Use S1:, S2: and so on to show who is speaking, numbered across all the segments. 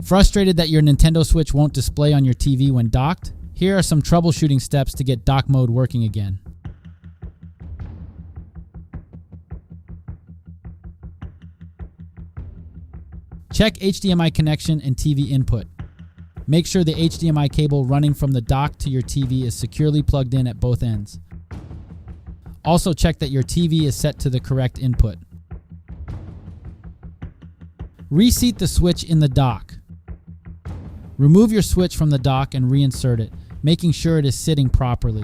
S1: Frustrated that your Nintendo Switch won't display on your TV when docked? Here are some troubleshooting steps to get dock mode working again. Check HDMI connection and TV input. Make sure the HDMI cable running from the dock to your TV is securely plugged in at both ends. Also check that your TV is set to the correct input. Reseat the switch in the dock. Remove your switch from the dock and reinsert it, making sure it is sitting properly.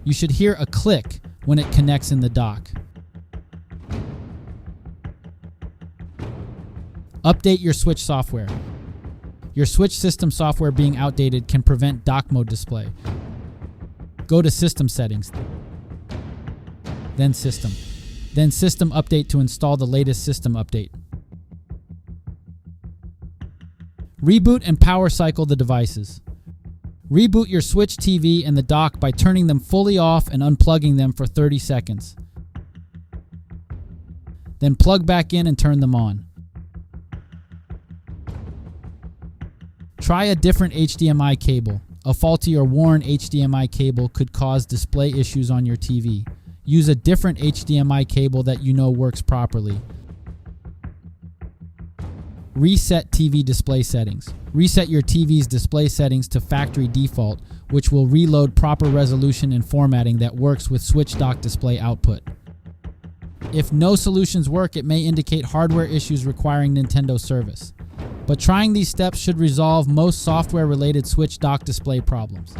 S1: You should hear a click when it connects in the dock. Update your Switch software. Your Switch system software being outdated can prevent dock mode display. Go to System Settings, then System Update to install the latest system update. Reboot and power cycle the devices. Reboot your Switch TV and the dock by turning them fully off and unplugging them for 30 seconds. Then plug back in and turn them on. Try a different HDMI cable. A faulty or worn HDMI cable could cause display issues on your TV. Use a different HDMI cable that you know works properly. Reset TV display settings. Reset your TV's display settings to factory default, which will reload proper resolution and formatting that works with Switch dock display output. If no solutions work, it may indicate hardware issues requiring Nintendo service. But trying these steps should resolve most software-related Switch dock display problems.